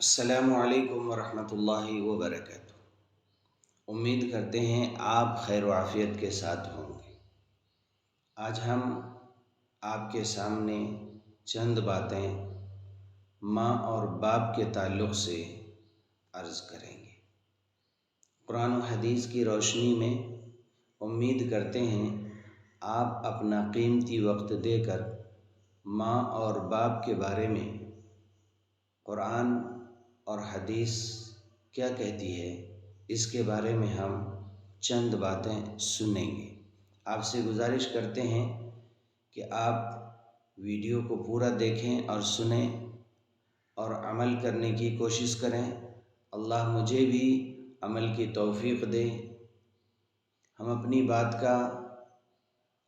السلام علیکم ورحمۃ اللہ وبرکاتہ۔ امید کرتے ہیں آپ خیر و عافیت کے ساتھ ہوں گے۔ آج ہم آپ کے سامنے چند باتیں ماں اور باپ کے تعلق سے عرض کریں گے۔ قرآن و حدیث کی روشنی میں امید کرتے ہیں آپ اپنا قیمتی وقت دے کر ماں اور باپ کے بارے میں قرآن اور حدیث کیا کہتی ہے اس کے بارے میں ہم چند باتیں سنیں گے۔ آپ سے گزارش کرتے ہیں کہ آپ ویڈیو کو پورا دیکھیں اور سنیں اور عمل کرنے کی کوشش کریں۔ اللہ مجھے بھی عمل کی توفیق دے۔ ہم اپنی بات کا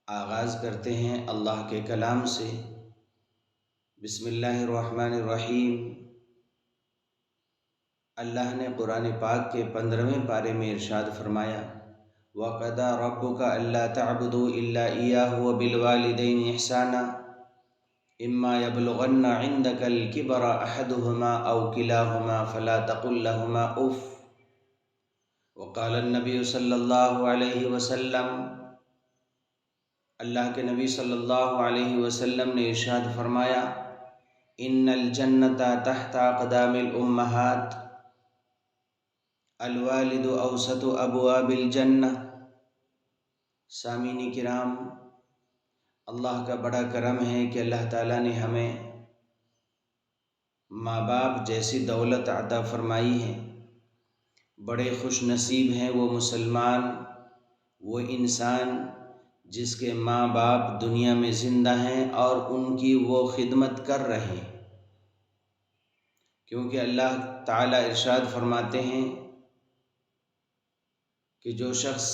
آغاز کرتے ہیں اللہ کے کلام سے۔ بسم اللہ الرحمن الرحیم۔ اللہ نے قرآن پاک کے 15ویں پارے میں ارشاد فرمایا، وَقَضَىٰ رَبُّكَ أَلَّا تَعْبُدُوا إِلَّا إِيَّاهُ وَبِالْوَالِدَيْنِ إِحْسَانًا إِمَّا يَبْلُغَنَّ عِندَكَ الْكِبَرَ أَحَدُهُمَا أَوْ كِلَاهُمَا فَلَا تَقُل لَّهُمَا أُفٍّ وقال النبی صلی اللہ علیہ وسلم۔ اللہ کے نبی صلی اللہ علیہ وسلم نے ارشاد فرمایا، إِنَّ الْجَنَّةَ تَحْتَ أَقْدَامِ الْأُمَّهَاتِ الوالد اوسط ابواب الجنہ۔ سامعین کرام، اللہ کا بڑا کرم ہے کہ اللہ تعالیٰ نے ہمیں ماں باپ جیسی دولت عطا فرمائی ہے۔ بڑے خوش نصیب ہیں وہ مسلمان، وہ انسان جس کے ماں باپ دنیا میں زندہ ہیں اور ان کی وہ خدمت کر رہے ہیں، کیونکہ اللہ تعالیٰ ارشاد فرماتے ہیں کہ جو شخص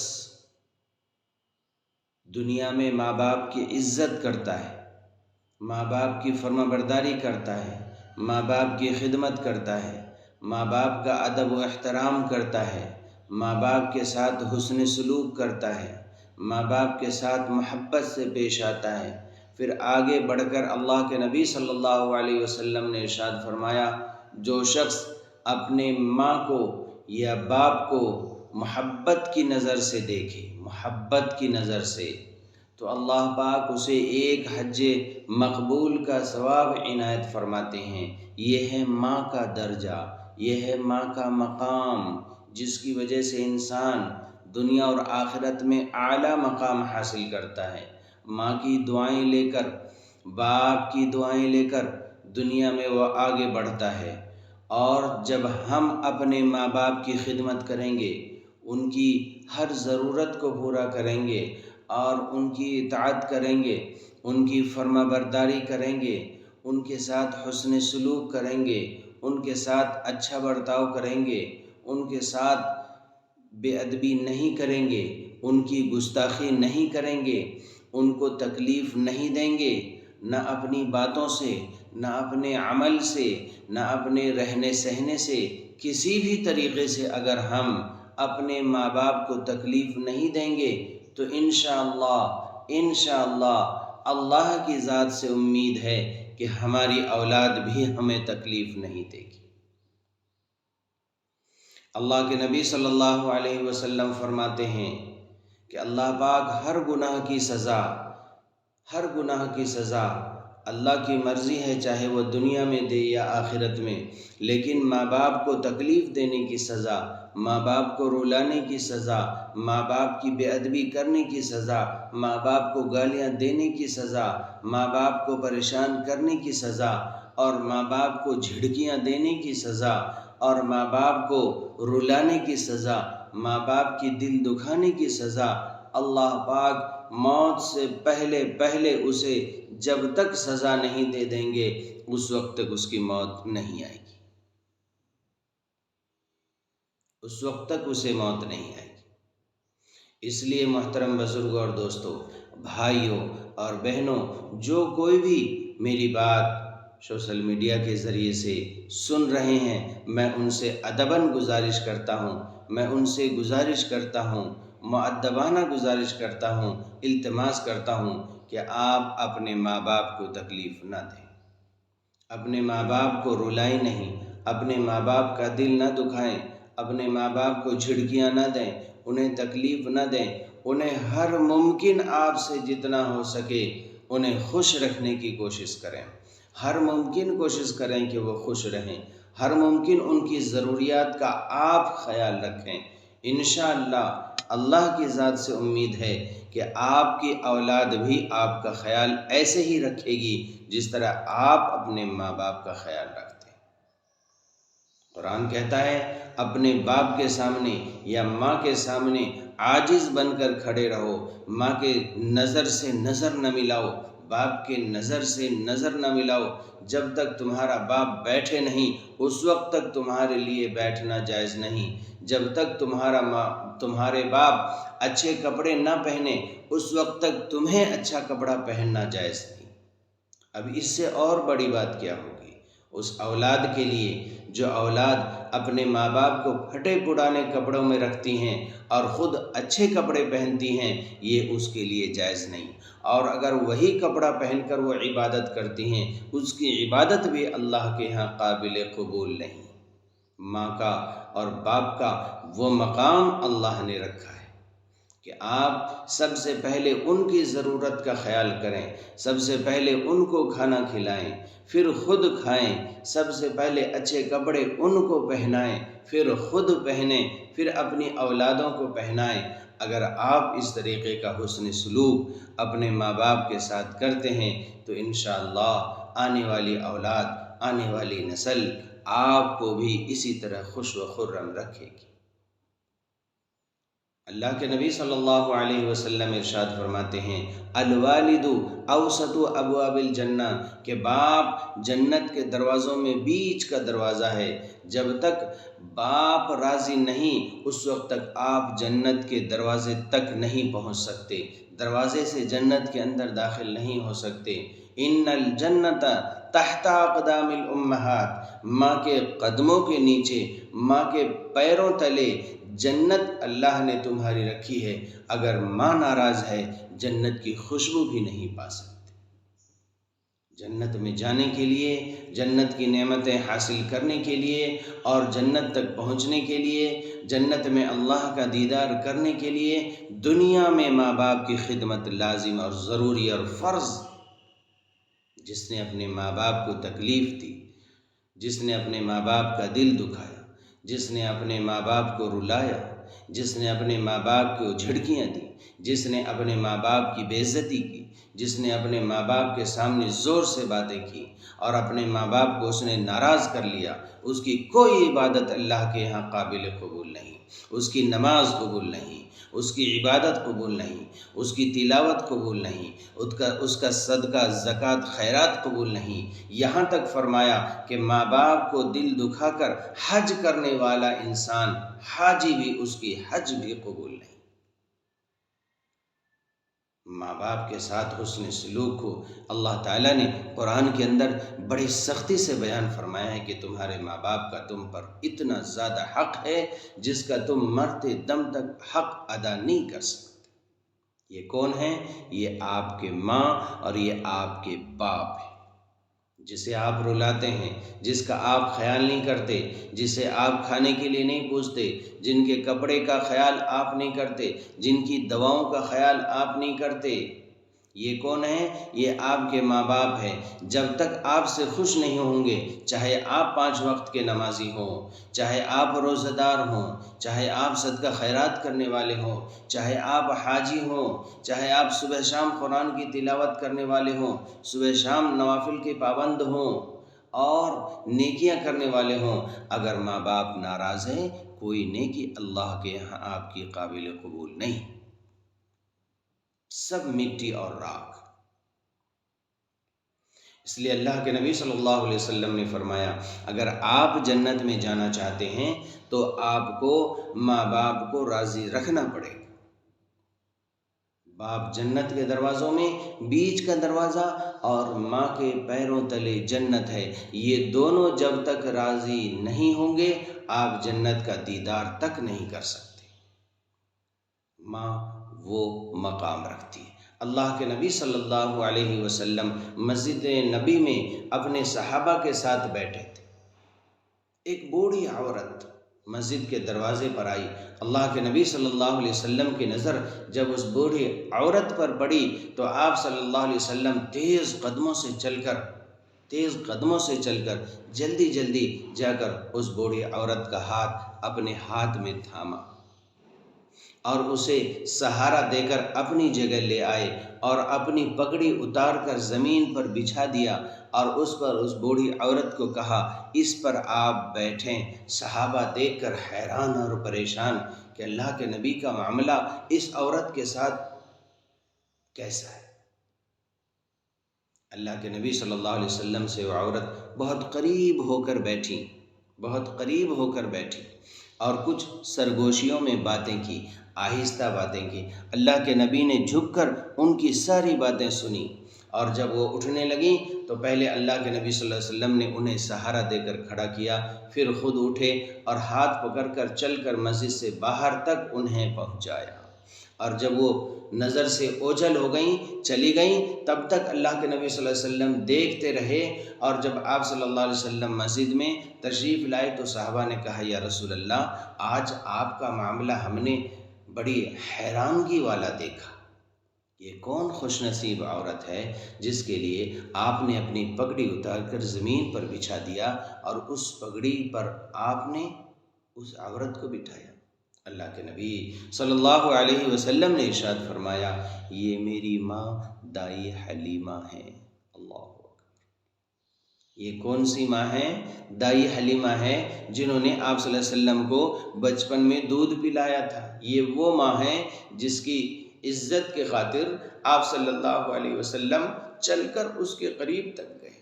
دنیا میں ماں باپ کی عزت کرتا ہے، ماں باپ کی فرما برداری کرتا ہے، ماں باپ کی خدمت کرتا ہے، ماں باپ کا ادب و احترام کرتا ہے، ماں باپ کے ساتھ حسن سلوک کرتا ہے، ماں باپ کے ساتھ محبت سے پیش آتا ہے، پھر آگے بڑھ کر اللہ کے نبی صلی اللہ علیہ وسلم نے ارشاد فرمایا، جو شخص اپنے ماں کو یا باپ کو محبت کی نظر سے دیکھے، محبت کی نظر سے، تو اللہ پاک اسے ایک حج مقبول کا ثواب عنایت فرماتے ہیں۔ یہ ہے ماں کا درجہ، یہ ہے ماں کا مقام، جس کی وجہ سے انسان دنیا اور آخرت میں اعلیٰ مقام حاصل کرتا ہے۔ ماں کی دعائیں لے کر، باپ کی دعائیں لے کر دنیا میں وہ آگے بڑھتا ہے، اور جب ہم اپنے ماں باپ کی خدمت کریں گے، ان کی ہر ضرورت کو پورا کریں گے اور ان کی اطاعت کریں گے، ان کی فرما برداری کریں گے، ان کے ساتھ حسن سلوک کریں گے، ان کے ساتھ اچھا برتاؤ کریں گے، ان کے ساتھ بے ادبی نہیں کریں گے، ان کی گستاخی نہیں کریں گے، ان کو تکلیف نہیں دیں گے، نہ اپنی باتوں سے، نہ اپنے عمل سے، نہ اپنے رہنے سہنے سے، کسی بھی طریقے سے اگر ہم اپنے ماں باپ کو تکلیف نہیں دیں گے تو انشاءاللہ اللہ کی ذات سے امید ہے کہ ہماری اولاد بھی ہمیں تکلیف نہیں دے گی۔ اللہ کے نبی صلی اللہ علیہ وسلم فرماتے ہیں کہ اللہ پاک ہر گناہ کی سزا اللہ کی مرضی ہے، چاہے وہ دنیا میں دے یا آخرت میں، لیکن ماں باپ کو تکلیف دینے کی سزا، ماں باپ کو رلانے کی سزا، ماں باپ کی بے ادبی کرنے کی سزا، ماں باپ کو گالیاں دینے کی سزا، ماں باپ کو پریشان کرنے کی سزا، اور ماں باپ کو جھڑکیاں دینے کی سزا، اور ماں باپ کو رلانے کی سزا، ماں باپ کی دل دکھانے کی سزا، اللہ پاک موت سے پہلے اسے جب تک سزا نہیں دے دیں گے اس وقت تک اس کی موت نہیں آئے گی، اس وقت تک اسے موت نہیں آئے گی۔ اس لیے محترم بزرگوں اور دوستوں، بھائیوں اور بہنوں، جو کوئی بھی میری بات سوشل میڈیا کے ذریعے سے سن رہے ہیں، میں ان سے ادباً گزارش کرتا ہوں، میں ان سے گزارش کرتا ہوں، مؤدبانہ گزارش کرتا ہوں، التماس کرتا ہوں کہ آپ اپنے ماں باپ کو تکلیف نہ دیں، اپنے ماں باپ کو رلائیں نہیں، اپنے ماں باپ کا دل نہ دکھائیں، اپنے ماں باپ کو جھڑکیاں نہ دیں، انہیں تکلیف نہ دیں، انہیں ہر ممکن آپ سے جتنا ہو سکے انہیں خوش رکھنے کی کوشش کریں، ہر ممکن کوشش کریں کہ وہ خوش رہیں، ہر ممکن ان کی ضروریات کا آپ خیال رکھیں۔ انشاءاللہ اللہ کی ذات سے امید ہے کہ آپ کی اولاد بھی آپ کا خیال ایسے ہی رکھے گی جس طرح آپ اپنے ماں باپ کا خیال رکھتے ہیں۔ قرآن کہتا ہے اپنے باپ کے سامنے یا ماں کے سامنے عاجز بن کر کھڑے رہو، ماں کے نظر سے نظر نہ ملاؤ، باپ کے نظر سے نظر نہ ملاؤ، جب تک تمہارا باپ بیٹھے نہیں اس وقت تک تمہارے لیے بیٹھنا جائز نہیں، جب تک تمہارے باپ اچھے کپڑے نہ پہنے اس وقت تک تمہیں اچھا کپڑا پہننا جائز نہیں۔ اب اس سے اور بڑی بات کیا ہوگی اس اولاد کے لیے جو اولاد اپنے ماں باپ کو پھٹے پرانے کپڑوں میں رکھتی ہیں اور خود اچھے کپڑے پہنتی ہیں، یہ اس کے لیے جائز نہیں، اور اگر وہی کپڑا پہن کر وہ عبادت کرتی ہیں اس کی عبادت بھی اللہ کے ہاں قابل قبول نہیں۔ ماں کا اور باپ کا وہ مقام اللہ نے رکھا ہے کہ آپ سب سے پہلے ان کی ضرورت کا خیال کریں، سب سے پہلے ان کو کھانا کھلائیں، پھر خود کھائیں، سب سے پہلے اچھے کپڑے ان کو پہنائیں، پھر خود پہنیں، پھر اپنی اولادوں کو پہنائیں۔ اگر آپ اس طریقے کا حسن سلوک اپنے ماں باپ کے ساتھ کرتے ہیں تو انشاءاللہ آنے والی اولاد، آنے والی نسل آپ کو بھی اسی طرح خوش و خرم رکھے گی۔ اللہ کے نبی صلی اللہ علیہ وسلم ارشاد فرماتے ہیں الوالد اوسط ابواب الجنہ، کہ باپ جنت کے دروازوں میں بیچ کا دروازہ ہے، جب تک باپ راضی نہیں اس وقت تک آپ جنت کے دروازے تک نہیں پہنچ سکتے، دروازے سے جنت کے اندر داخل نہیں ہو سکتے۔ ان الجنت تحت اقدام الامہات، ماں کے قدموں کے نیچے، ماں کے پیروں تلے جنت اللہ نے تمہاری رکھی ہے، اگر ماں ناراض ہے جنت کی خوشبو بھی نہیں پا سکتے۔ جنت میں جانے کے لیے، جنت کی نعمتیں حاصل کرنے کے لیے اور جنت تک پہنچنے کے لیے، جنت میں اللہ کا دیدار کرنے کے لیے دنیا میں ماں باپ کی خدمت لازم اور ضروری اور فرض۔ جس نے اپنے ماں باپ کو تکلیف دی، جس نے اپنے ماں باپ کا دل دکھایا، جس نے اپنے ماں باپ کو رلایا، جس نے اپنے ماں باپ کو جھڑکیاں دی، جس نے اپنے ماں باپ کی بے عزتی کی، جس نے اپنے ماں باپ کے سامنے زور سے باتیں کی اور اپنے ماں باپ کو اس نے ناراض کر لیا، اس کی کوئی عبادت اللہ کے یہاں قابل قبول نہیں، اس کی نماز قبول نہیں، اس کی عبادت قبول نہیں، اس کی تلاوت قبول نہیں، اس کا صدقہ زکوٰۃ خیرات قبول نہیں۔ یہاں تک فرمایا کہ ماں باپ کو دل دکھا کر حج کرنے والا انسان حاجی بھی اس کی حج بھی قبول نہیں۔ ماں باپ کے ساتھ حسن سلوک کو اللہ تعالیٰ نے قرآن کے اندر بڑی سختی سے بیان فرمایا ہے کہ تمہارے ماں باپ کا تم پر اتنا زیادہ حق ہے جس کا تم مرتے دم تک حق ادا نہیں کر سکتے۔ یہ کون ہیں؟ یہ آپ کے ماں اور یہ آپ کے باپ ہیں، جسے آپ رلاتے ہیں، جس کا آپ خیال نہیں کرتے، جسے آپ کھانے کے لیے نہیں پوچھتے، جن کے کپڑے کا خیال آپ نہیں کرتے، جن کی دواؤں کا خیال آپ نہیں کرتے۔ یہ کون ہیں؟ یہ آپ کے ماں باپ ہیں۔ جب تک آپ سے خوش نہیں ہوں گے، چاہے آپ 5 وقت کے نمازی ہوں، چاہے آپ روزہ دار ہوں، چاہے آپ صدقہ خیرات کرنے والے ہوں، چاہے آپ حاجی ہوں، چاہے آپ صبح شام قرآن کی تلاوت کرنے والے ہوں، صبح شام نوافل کے پابند ہوں اور نیکیاں کرنے والے ہوں، اگر ماں باپ ناراض ہیں کوئی نیکی اللہ کے یہاں آپ کی قابل قبول نہیں، سب مٹی اور راکھ۔ اس لیے اللہ کے نبی صلی اللہ علیہ وسلم نے فرمایا اگر آپ جنت میں جانا چاہتے ہیں تو آپ کو ماں باپ کو راضی رکھنا پڑے گا۔ باپ جنت کے دروازوں میں بیچ کا دروازہ اور ماں کے پیروں تلے جنت ہے، یہ دونوں جب تک راضی نہیں ہوں گے آپ جنت کا دیدار تک نہیں کر سکتے۔ ماں وہ مقام رکھتی ہے۔ اللہ کے نبی صلی اللہ علیہ وسلم مسجد نبی میں اپنے صحابہ کے ساتھ بیٹھے تھے، ایک بوڑھی عورت مسجد کے دروازے پر آئی. اللہ کے نبی صلی اللہ علیہ وسلم کی نظر جب اس بوڑھی عورت پر پڑی تو آپ صلی اللہ علیہ وسلم تیز قدموں سے چل کر جلدی جلدی جا کر اس بوڑھی عورت کا ہاتھ اپنے ہاتھ میں تھاما اور اسے سہارا دے کر اپنی جگہ لے آئے اور اپنی پگڑی اتار کر زمین پر بچھا دیا اور اس پر اس بوڑھی عورت کو کہا اس پر آپ بیٹھیں. صحابہ دیکھ کر حیران اور پریشان کہ اللہ کے نبی کا معاملہ اس عورت کے ساتھ کیسا ہے. اللہ کے نبی صلی اللہ علیہ وسلم سے وہ عورت بہت قریب ہو کر بیٹھی اور کچھ سرگوشیوں میں باتیں کی، آہستہ باتیں کی. اللہ کے نبی نے جھک کر ان کی ساری باتیں سنی اور جب وہ اٹھنے لگیں تو پہلے اللہ کے نبی صلی اللہ علیہ وسلم نے انہیں سہارا دے کر کھڑا کیا، پھر خود اٹھے اور ہاتھ پکڑ کر چل کر مسجد سے باہر تک انہیں پہنچایا. اور جب وہ نظر سے اوجھل ہو گئیں، چلی گئیں، تب تک اللہ کے نبی صلی اللہ علیہ وسلم دیکھتے رہے. اور جب آپ صلی اللہ علیہ وسلم مسجد میں تشریف لائے تو صحابہ نے کہا یا رسول اللہ، آج آپ کا معاملہ ہم نے بڑی حیرانگی والا دیکھا. یہ کون خوش نصیب عورت ہے جس کے لیے آپ نے اپنی پگڑی اتار کر زمین پر بچھا دیا اور اس پگڑی پر آپ نے اس عورت کو بٹھایا. اللہ کے نبی صلی اللہ علیہ وسلم نے ارشاد فرمایا یہ میری ماں دائی حلیمہ ہے. اللہ اکبر. یہ کون سی ماں ہے؟ دائی حلیمہ ہے جنہوں نے آپ صلی اللہ علیہ وسلم کو بچپن میں دودھ پلایا تھا. یہ وہ ماں ہے جس کی عزت کے خاطر آپ صلی اللہ علیہ وسلم چل کر اس کے قریب تک گئے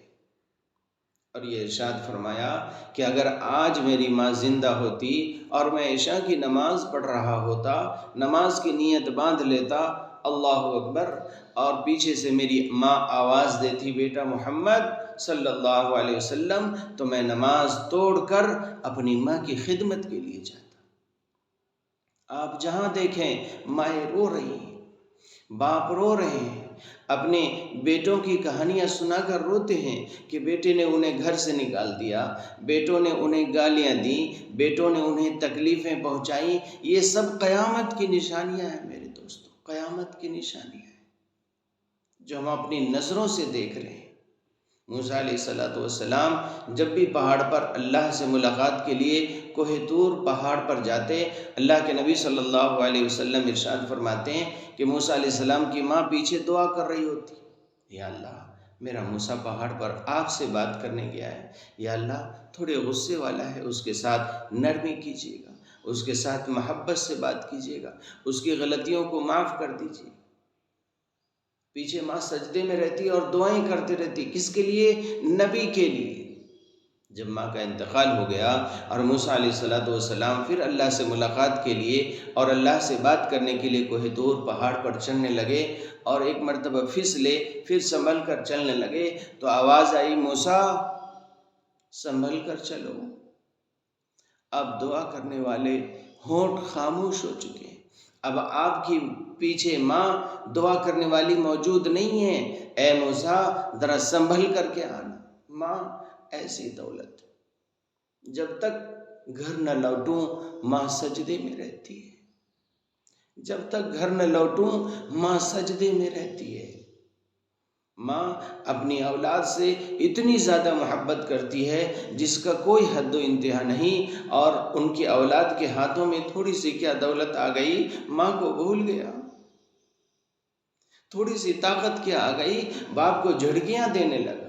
اور یہ ارشاد فرمایا کہ اگر آج میری ماں زندہ ہوتی اور میں عشاء کی نماز پڑھ رہا ہوتا، نماز کی نیت باندھ لیتا، اللہ اکبر، اور پیچھے سے میری ماں آواز دیتی بیٹا محمد صلی اللہ علیہ وسلم، تو میں نماز توڑ کر اپنی ماں کی خدمت کے لیے جاتا. آپ جہاں دیکھیں مائیں رو رہی ہیں، باپ رو رہے ہیں، اپنے بیٹوں کی کہانیاں سنا کر روتے ہیں کہ بیٹے نے انہیں گھر سے نکال دیا، بیٹوں نے انہیں گالیاں دیں، بیٹوں نے انہیں تکلیفیں پہنچائیں. یہ سب قیامت کی نشانیاں ہیں میرے دوستو، قیامت کی نشانیاں ہیں جو ہم اپنی نظروں سے دیکھ رہے ہیں. موسیٰ علیہ السلام جب بھی پہاڑ پر اللہ سے ملاقات کے لیے کوہ طور پہاڑ پر جاتے، اللہ کے نبی صلی اللہ علیہ وسلم ارشاد فرماتے ہیں کہ موسیٰ علیہ السلام کی ماں پیچھے دعا کر رہی ہوتی، یا اللہ میرا موسیٰ پہاڑ پر آپ سے بات کرنے گیا ہے، یا اللہ تھوڑے غصے والا ہے، اس کے ساتھ نرمی کیجیے گا، اس کے ساتھ محبت سے بات کیجیے گا، اس کی غلطیوں کو معاف کر دیجیے. پیچھے ماں سجدے میں رہتی اور دعائیں کرتے رہتی. کس کے لیے؟ نبی کے لیے. جب ماں کا انتقال ہو گیا اور موسیٰ علیہ السلام پھر اللہ سے ملاقات کے لیے اور اللہ سے بات کرنے کے لیے کوہ طور پہاڑ پر چڑھنے لگے اور ایک مرتبہ پھسلے، پھر سنبھل کر چلنے لگے تو آواز آئی موسیٰ سنبھل کر چلو. اب دعا کرنے والے ہونٹ خاموش ہو چکے ہیں. اب آپ کی پیچھے ماں دعا کرنے والی موجود نہیں ہے. اے موسیٰ ذرا سنبھل کر کے آنا. ماں ایسی دولت جب تک گھر نہ لوٹوں ماں سجدے میں رہتی ہے. جب تک گھر نہ لوٹوں ماں سجدے میں رہتی ہے. ماں اپنی اولاد سے اتنی زیادہ محبت کرتی ہے جس کا کوئی حد و انتہا نہیں، اور ان کی اولاد کے ہاتھوں میں تھوڑی سی کیا دولت آ گئی، ماں کو بھول گیا. تھوڑی سی طاقت کیا آ گئی، باپ کو جھڑکیاں دینے لگا،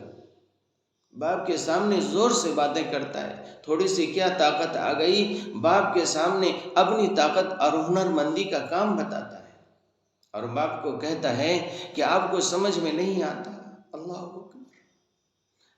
باپ کے سامنے زور سے باتیں کرتا ہے. تھوڑی سی کیا طاقت آ گئی، باپ کے سامنے اپنی طاقت اور ہنرمندی کا کام بتاتا ہے اور باپ کو کہتا ہے کہ آپ کو سمجھ میں نہیں آتا. اللہ اکبر.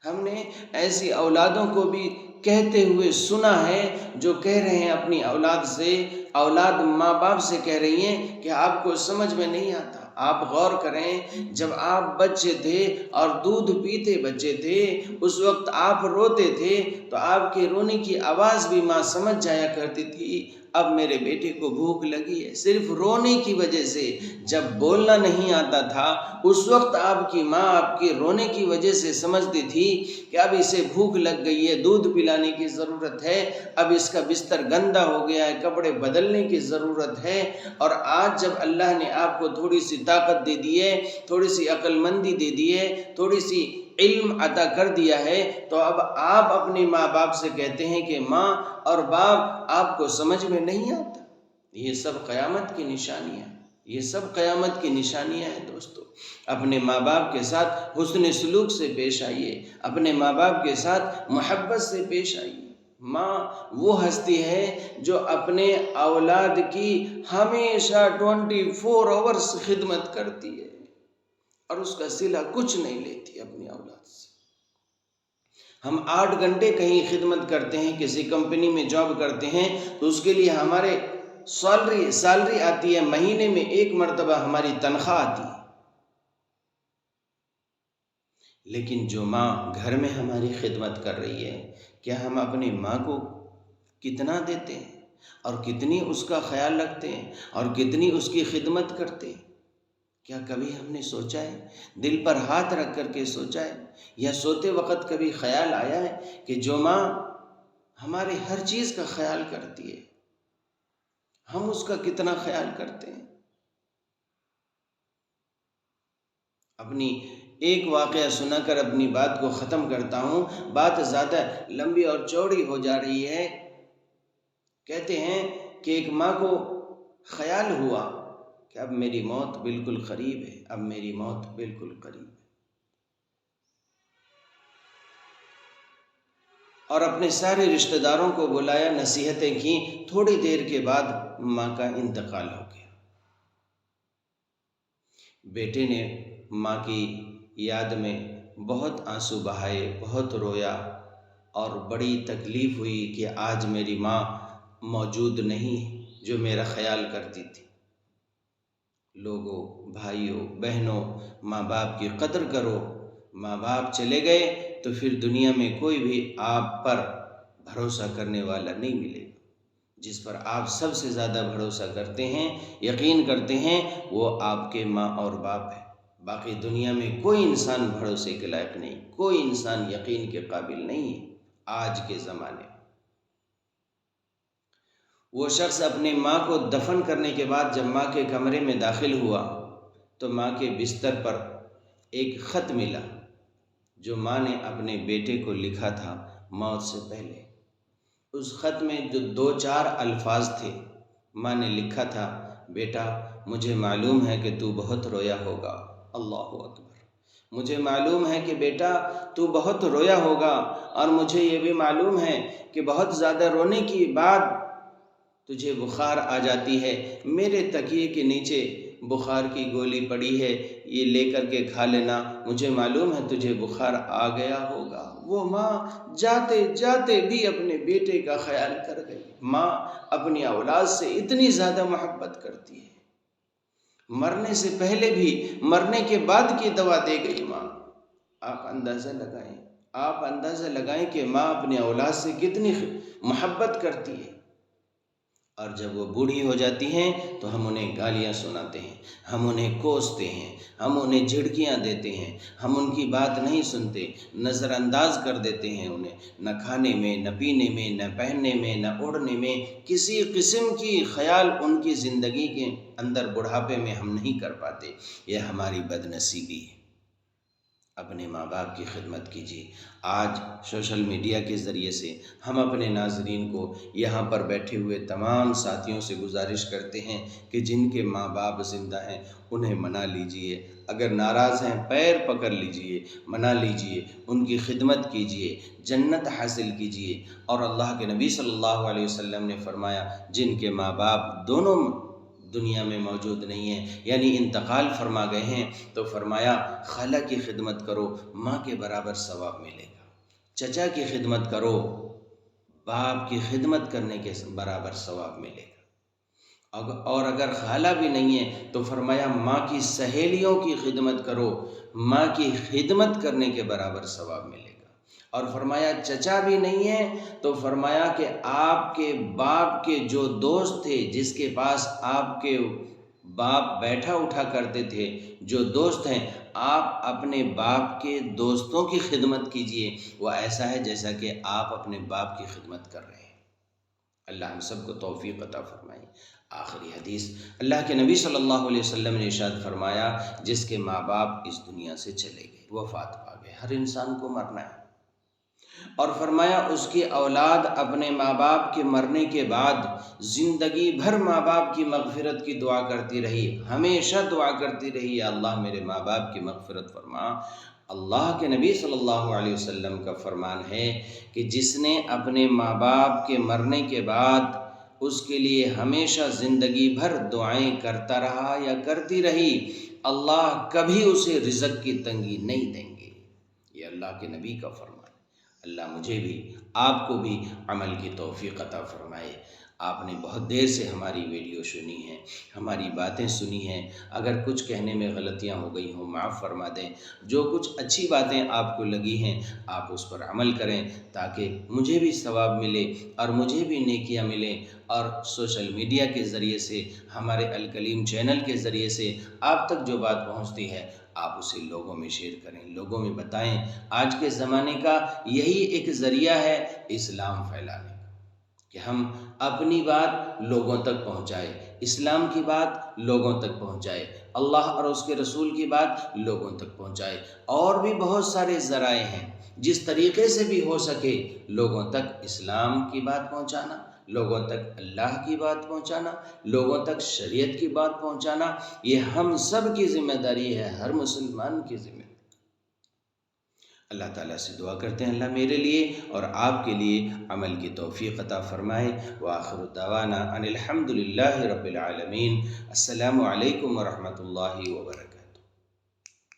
ہم نے ایسی اولادوں کو بھی کہتے ہوئے سنا ہے جو کہہ رہے ہیں اپنی اولاد سے، اولاد ماں باپ سے کہہ رہی ہیں کہ آپ کو سمجھ میں نہیں آتا، آپ غور کریں، جب آپ بچے تھے اور دودھ پیتے بچے تھے، اس وقت آپ روتے تھے تو آپ کے رونے کی آواز بھی ماں سمجھ جایا کرتی تھی اب میرے بیٹے کو بھوک لگی ہے، صرف رونے کی وجہ سے۔ جب بولنا نہیں آتا تھا اس وقت آپ کی ماں آپ کے رونے کی وجہ سے سمجھتی تھی کہ اب اسے بھوک لگ گئی ہے، دودھ پلانے کی ضرورت ہے، اب اس کا بستر گندا ہو گیا ہے، کپڑے بدلنے کی ضرورت ہے۔ اور آج جب اللہ نے آپ کو تھوڑی سی طاقت دے دی ہے، تھوڑی سی عقل مندی دے دی ہے، تھوڑی سی علم عطا کر دیا ہے، تو اب آپ اپنے ماں باپ سے کہتے ہیں کہ ماں اور باپ آپ کو سمجھ میں نہیں آتا۔ یہ سب قیامت کی نشانیاں، یہ سب قیامت کی نشانیاں ہیں دوستو۔ اپنے ماں باپ کے ساتھ حسن سلوک سے پیش آئیے، اپنے ماں باپ کے ساتھ محبت سے پیش آئیے۔ ماں وہ ہستی ہے جو اپنے اولاد کی ہمیشہ 24 آورس خدمت کرتی ہے اور اس کا صلہ کچھ نہیں لیتی اپنی اولاد سے۔ ہم 8 گھنٹے کہیں خدمت کرتے ہیں، کسی کمپنی میں جاب کرتے ہیں تو اس کے لیے ہمارے سیلری آتی ہے، مہینے میں 1 مرتبہ ہماری تنخواہ آتی ہے، لیکن جو ماں گھر میں ہماری خدمت کر رہی ہے، کیا ہم اپنی ماں کو کتنا دیتے ہیں اور کتنی اس کا خیال رکھتے ہیں اور کتنی اس کی خدمت کرتے ہیں؟ کیا کبھی ہم نے سوچا ہے، دل پر ہاتھ رکھ کر کے سوچا ہے، یا سوتے وقت کبھی خیال آیا ہے کہ جو ماں ہمارے ہر چیز کا خیال کرتی ہے ہم اس کا کتنا خیال کرتے ہیں؟ اپنی ایک واقعہ سنا کر اپنی بات کو ختم کرتا ہوں، بات زیادہ لمبی اور چوڑی ہو جا رہی ہے۔ کہتے ہیں کہ ایک ماں کو خیال ہوا کہ اب میری موت بالکل قریب ہے، اب میری موت بالکل قریب ہے، اور اپنے سارے رشتہ داروں کو بلایا، نصیحتیں کی۔ تھوڑی دیر کے بعد ماں کا انتقال ہو گیا۔ بیٹے نے ماں کی یاد میں بہت آنسو بہائے، بہت رویا، اور بڑی تکلیف ہوئی کہ آج میری ماں موجود نہیں جو میرا خیال کرتی تھی۔ لوگوں، بھائیوں، بہنوں، ماں باپ کی قدر کرو۔ ماں باپ چلے گئے تو پھر دنیا میں کوئی بھی آپ پر بھروسہ کرنے والا نہیں ملے گا۔ جس پر آپ سب سے زیادہ بھروسہ کرتے ہیں، یقین کرتے ہیں، وہ آپ کے ماں اور باپ ہیں۔ باقی دنیا میں کوئی انسان بھروسے کے لائق نہیں، کوئی انسان یقین کے قابل نہیں ہے آج کے زمانے میں۔ وہ شخص اپنی ماں کو دفن کرنے کے بعد جب ماں کے کمرے میں داخل ہوا تو ماں کے بستر پر ایک خط ملا جو ماں نے اپنے بیٹے کو لکھا تھا موت سے پہلے۔ اس خط میں جو 2-4 الفاظ تھے، ماں نے لکھا تھا، بیٹا مجھے معلوم ہے کہ تو بہت رویا ہوگا۔ اللہ اکبر! مجھے معلوم ہے کہ بیٹا تو بہت رویا ہوگا، اور مجھے یہ بھی معلوم ہے کہ بہت زیادہ رونے کی بعد تجھے بخار آ جاتی ہے۔ میرے تکیے کے نیچے بخار کی گولی پڑی ہے، یہ لے کر کے کھا لینا، مجھے معلوم ہے تجھے بخار آ گیا ہوگا۔ وہ ماں جاتے جاتے بھی اپنے بیٹے کا خیال کر گئی۔ ماں اپنی اولاد سے اتنی زیادہ محبت کرتی ہے، مرنے سے پہلے بھی، مرنے کے بعد کی دوا دے گئی ماں۔ آپ اندازہ لگائیں کہ ماں اپنی اولاد سے کتنی محبت کرتی ہے۔ اور جب وہ بوڑھی ہو جاتی ہیں تو ہم انہیں گالیاں سناتے ہیں، ہم انہیں کوستے ہیں، ہم انہیں جھڑکیاں دیتے ہیں، ہم ان کی بات نہیں سنتے، نظر انداز کر دیتے ہیں انہیں۔ نہ کھانے میں، نہ پینے میں، نہ پہننے میں، نہ اوڑھنے میں کسی قسم کی خیال ان کی زندگی کے اندر بڑھاپے میں ہم نہیں کر پاتے۔ یہ ہماری بد نصیبی ہے۔ اپنے ماں باپ کی خدمت کیجیے۔ آج سوشل میڈیا کے ذریعے سے ہم اپنے ناظرین کو، یہاں پر بیٹھے ہوئے تمام ساتھیوں سے گزارش کرتے ہیں کہ جن کے ماں باپ زندہ ہیں انہیں منا لیجیے، اگر ناراض ہیں پیر پکڑ لیجیے، منا لیجیے، ان کی خدمت کیجیے، جنت حاصل کیجیے۔ اور اللہ کے نبی صلی اللہ علیہ وسلم نے فرمایا جن کے ماں باپ دونوں دنیا میں موجود نہیں ہیں، یعنی انتقال فرما گئے ہیں، تو فرمایا خالہ کی خدمت کرو، ماں کے برابر ثواب ملے گا۔ چچا کی خدمت کرو، باپ کی خدمت کرنے کے برابر ثواب ملے گا۔ اور اگر خالہ بھی نہیں ہے تو فرمایا ماں کی سہیلیوں کی خدمت کرو، ماں کی خدمت کرنے کے برابر ثواب ملے گا۔ اور فرمایا چچا بھی نہیں ہے تو فرمایا کہ آپ کے باپ کے جو دوست تھے، جس کے پاس آپ کے باپ بیٹھا اٹھا کرتے تھے، جو دوست ہیں، آپ اپنے باپ کے دوستوں کی خدمت کیجئے، وہ ایسا ہے جیسا کہ آپ اپنے باپ کی خدمت کر رہے ہیں۔ اللہ ہم سب کو توفیق عطا فرمائے۔ آخری حدیث، اللہ کے نبی صلی اللہ علیہ وسلم نے ارشاد فرمایا، جس کے ماں باپ اس دنیا سے چلے گئے، وفات پا گئے، ہر انسان کو مرنا ہے، اور فرمایا اس کی اولاد اپنے ماں باپ کے مرنے کے بعد زندگی بھر ماں باپ کی مغفرت کی دعا کرتی رہی، ہمیشہ دعا کرتی رہی، یا اللہ میرے ماں باپ کی مغفرت فرما۔ اللہ کے نبی صلی اللہ علیہ وسلم کا فرمان ہے کہ جس نے اپنے ماں باپ کے مرنے کے بعد اس کے لیے ہمیشہ زندگی بھر دعائیں کرتا رہا یا کرتی رہی، اللہ کبھی اسے رزق کی تنگی نہیں دیں گے۔ یہ اللہ کے نبی کا فرمان۔ اللہ مجھے بھی آپ کو بھی عمل کی توفیق عطا فرمائے۔ آپ نے بہت دیر سے ہماری ویڈیو سنی ہے، ہماری باتیں سنی ہیں، اگر کچھ کہنے میں غلطیاں ہو گئی ہوں معاف فرما دیں۔ جو کچھ اچھی باتیں آپ کو لگی ہیں آپ اس پر عمل کریں تاکہ مجھے بھی ثواب ملے اور مجھے بھی نیکیاں ملیں، اور سوشل میڈیا کے ذریعے سے، ہمارے الکلیم چینل کے ذریعے سے آپ تک جو بات پہنچتی ہے آپ اسے لوگوں میں شیئر کریں، لوگوں میں بتائیں۔ آج کے زمانے کا یہی ایک ذریعہ ہے اسلام پھیلانے کا، کہ ہم اپنی بات لوگوں تک پہنچائیں، اسلام کی بات لوگوں تک پہنچائے، اللہ اور اس کے رسول کی بات لوگوں تک پہنچائے۔ اور بھی بہت سارے ذرائع ہیں، جس طریقے سے بھی ہو سکے لوگوں تک اسلام کی بات پہنچانا، لوگوں تک اللہ کی بات پہنچانا، لوگوں تک شریعت کی بات پہنچانا، یہ ہم سب کی ذمہ داری ہے، ہر مسلمان کی ذمہ داری۔ اللہ تعالیٰ سے دعا کرتے ہیں اللہ میرے لیے اور آپ کے لیے عمل کی توفیق عطا فرمائے۔ وآخر دعوانا ان الحمد للہ رب العالمین۔ السلام علیکم ورحمۃ اللہ وبرکاتہ۔